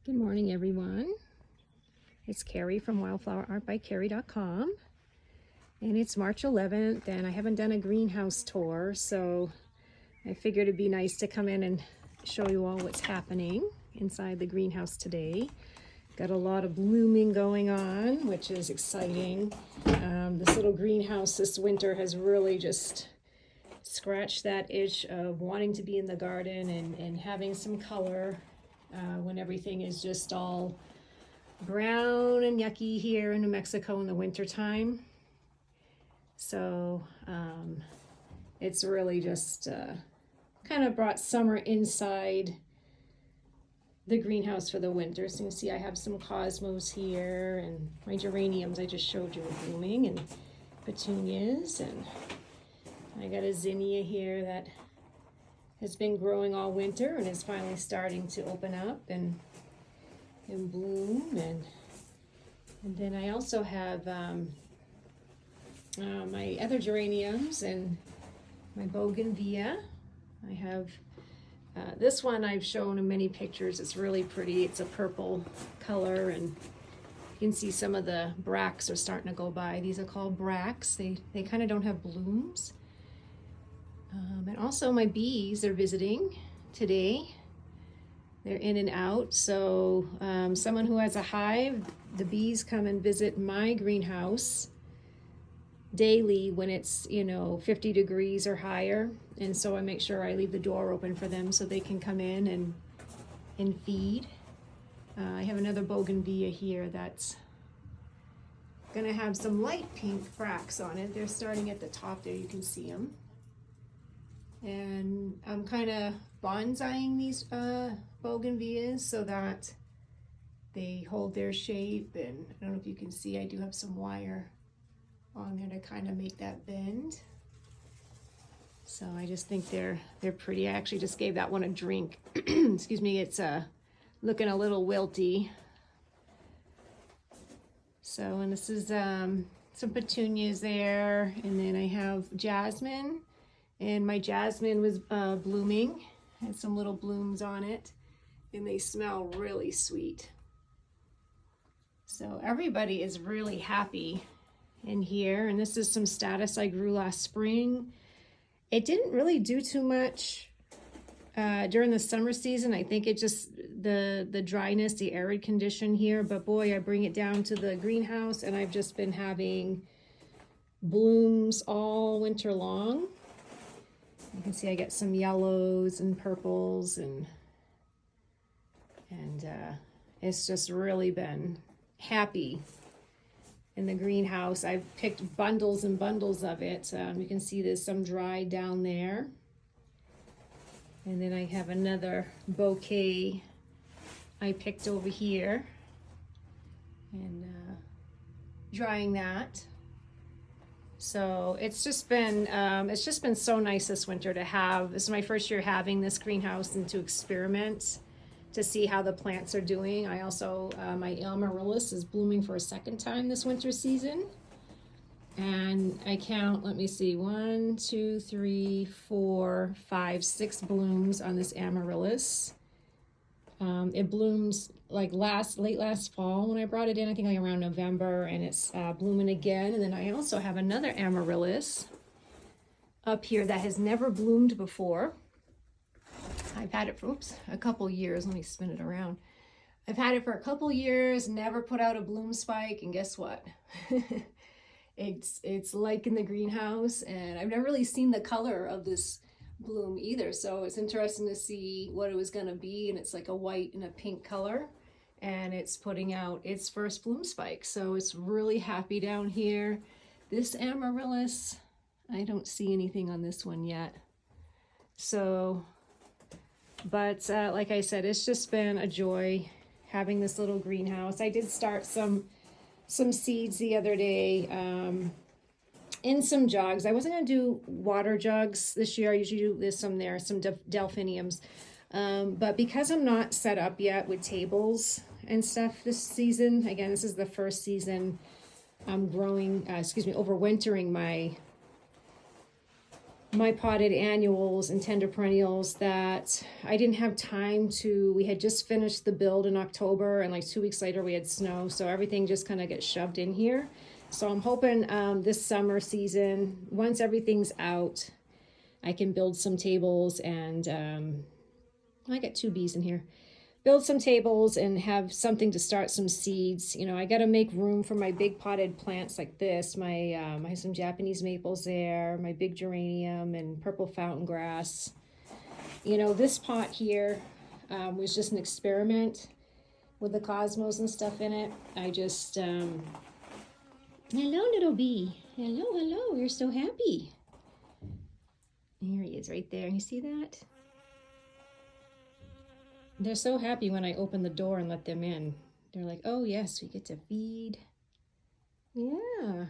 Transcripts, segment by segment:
Good morning, everyone. It's Carrie from wildflowerartbycarrie.com, and it's March 11th, and I haven't done a greenhouse tour, so I figured it'd be nice to come in and show you all what's happening inside the greenhouse today. Got a lot of blooming going on, which is exciting. This little greenhouse this winter has really just scratched that itch of wanting to be in the garden and having some color. When everything is just all brown and yucky here in New Mexico in the wintertime. So it's really just kind of brought summer inside the greenhouse for the winter. So you can see I have some cosmos here, and my geraniums I just showed you are blooming, and petunias, and I got a zinnia here that has been growing all winter and is finally starting to open up and bloom. And then I also have my other geraniums and my Bogainvillea. I have this one I've shown in many pictures. It's really pretty. It's a purple color, and you can see some of the bracts are starting to go by. These are called bracts. They kind of don't have blooms. And also my bees are visiting today. They're in and out. So someone who has a hive, the bees come and visit my greenhouse daily when it's 50 degrees or higher. And so I make sure I leave the door open for them so they can come in and feed. I have another bougainvillea here that's gonna have some light pink bracts on it. They're starting at the top there, you can see them. And I'm kind of bonsaiing these bougainvilleas so that they hold their shape. And I don't know if you can see, I do have some wire on there to kind of make that bend. So I just think they're pretty. I actually just gave that one a drink. Excuse me, it's looking a little wilty. So, and this is some petunias there, and then I have Jasmine. And my Jasmine was blooming, had some little blooms on it, and they smell really sweet. So everybody is really happy in here. And this is some Statice I grew last spring. It didn't really do too much during the summer season. I think it just, the dryness, the arid condition here, but boy, I bring it down to the greenhouse and I've just been having blooms all winter long. You can see I get some yellows and purples, and it's just really been happy in the greenhouse. I've picked bundles and bundles of it. You can see there's some dried down there. And then I have another bouquet I picked over here, and drying that. So it's just been so nice this winter to have. This is my first year having this greenhouse and to experiment to see how the plants are doing. I also, my Amaryllis is blooming for a second time this winter season. And I count, let me see, 1, 2, 3, 4, 5, 6 blooms on this Amaryllis. It blooms like late last fall when I brought it in, I think like around November, and it's blooming again. And then I also have another Amaryllis up here that has never bloomed before. I've had it for a couple years. Let me spin it around. I've had it for a couple years, never put out a bloom spike, and guess what? It's like in the greenhouse, and I've never really seen the color of this bloom either, so it's interesting to see what it was going to be. And it's like a white and a pink color, and it's putting out its first bloom spike, so it's really happy down here. This Amaryllis, I don't see anything on this one yet, so but like I said, it's just been a joy having this little greenhouse. I did start some seeds the other day in some jugs. I wasn't going to do water jugs this year. I usually do this some delphiniums. But because I'm not set up yet with tables and stuff this season, again, this is the first season I'm growing, overwintering my my potted annuals and tender perennials that I didn't have time to. We had just finished the build in October, and like 2 weeks later we had snow, so everything just kind of gets shoved in here. So I'm hoping this summer season, once everything's out, I can build some tables and I got 2 bees in here. Build some tables and have something to start some seeds. You know, I got to make room for my big potted plants like this. I have some Japanese maples there, my big geranium and purple fountain grass. You know, this pot here was just an experiment with the cosmos and stuff in it. I just, hello little bee. Hello, hello, you're so happy. Here he is right there. You see that? They're so happy when I open the door and let them in. They're like, oh yes, we get to feed. Yeah.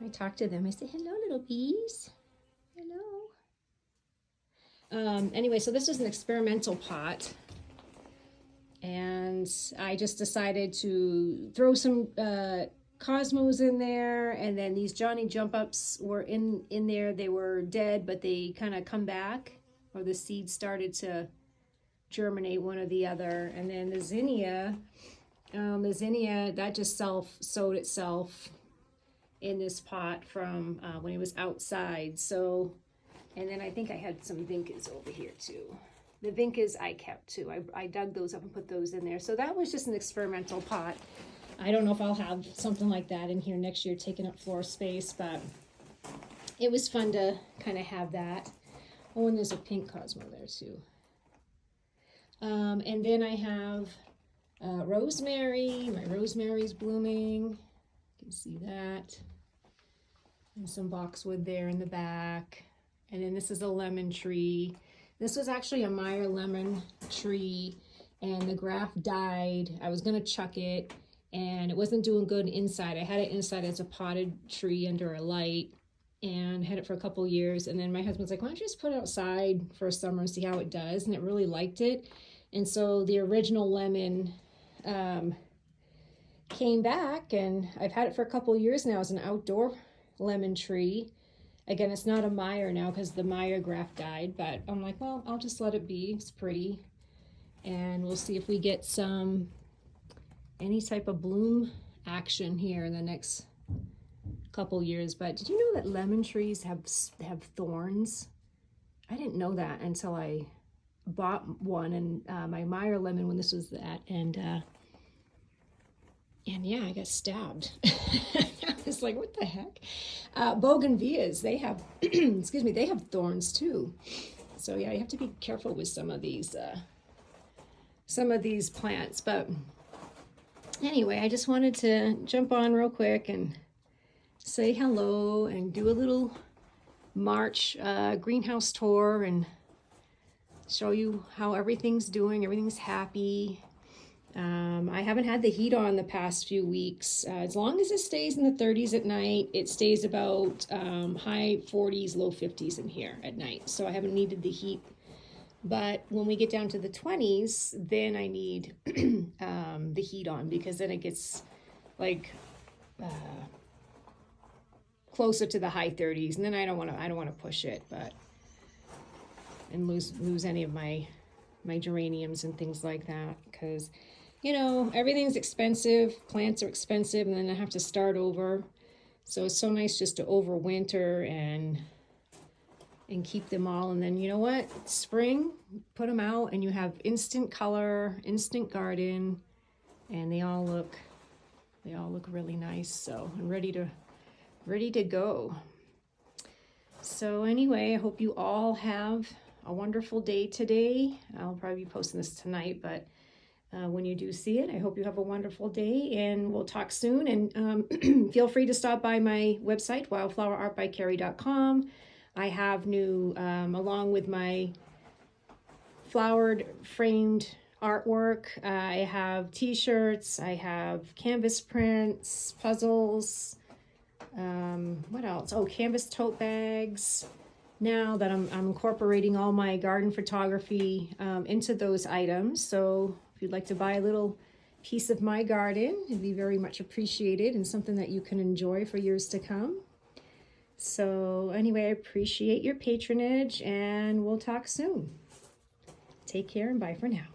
I talk to them. I say, hello, little bees. Hello. Anyway, so this was an experimental pot. And I just decided to throw some cosmos in there. And then these Johnny jump ups were in there. They were dead, but they kind of come back. Or the seeds started to germinate, one or the other. And then the zinnia that just self-sowed itself in this pot from when it was outside. So, and then I think I had some vincas over here too. The vincas I kept too. I dug those up and put those in there. So that was just an experimental pot. I don't know if I'll have something like that in here next year, taking up floor space, but it was fun to kind of have that. Oh, and there's a pink cosmo there too. And then I have rosemary. My rosemary's blooming. You can see that. And some boxwood there in the back. And then this is a lemon tree. This was actually a Meyer lemon tree, and the graft died. I was going to chuck it, and it wasn't doing good inside. I had it inside as a potted tree under a light, and had it for a couple years. And then my husband's like, why don't you just put it outside for a summer and see how it does? And it really liked it. And so the original lemon came back, and I've had it for a couple years now as an outdoor lemon tree. Again, it's not a Meyer now because the Meyer graft died, but I'm like, well, I'll just let it be. It's pretty. And we'll see if we get any type of bloom action here in the next couple years. But did you know that lemon trees have thorns? I didn't know that until I bought one, and my Meyer lemon when this was that, and yeah, I got stabbed. I was like, what the heck? Bogainvilleas, they have excuse me, they have thorns too. So yeah, you have to be careful with some of these plants. But anyway, I just wanted to jump on real quick and say hello and do a little March greenhouse tour and show you how everything's doing. Everything's happy. I haven't had the heat on the past few weeks. As long as it stays in the 30s at night, it stays about high 40s, low 50s in here at night. So I haven't needed the heat. But when we get down to the 20s, then I need the heat on, because then it gets like closer to the high 30s, and then I don't want to push it, but and lose any of my geraniums and things like that, because you know everything's expensive, plants are expensive, and then I have to start over. So it's so nice just to overwinter and keep them all, and then you know what, spring, put them out and you have instant color, instant garden, and they all look really nice. So I'm ready to go. So anyway, I hope you all have a wonderful day today. I'll probably be posting this tonight, but when you do see it, I hope you have a wonderful day, and we'll talk soon. And feel free to stop by my website, wildflowerartbycarrie.com. I have new, along with my flowered framed artwork, I have t-shirts, I have canvas prints, puzzles, what else? Oh, canvas tote bags. Now that I'm incorporating all my garden photography into those items. So if you'd like to buy a little piece of my garden, it'd be very much appreciated and something that you can enjoy for years to come. So anyway, I appreciate your patronage and we'll talk soon. Take care and bye for now.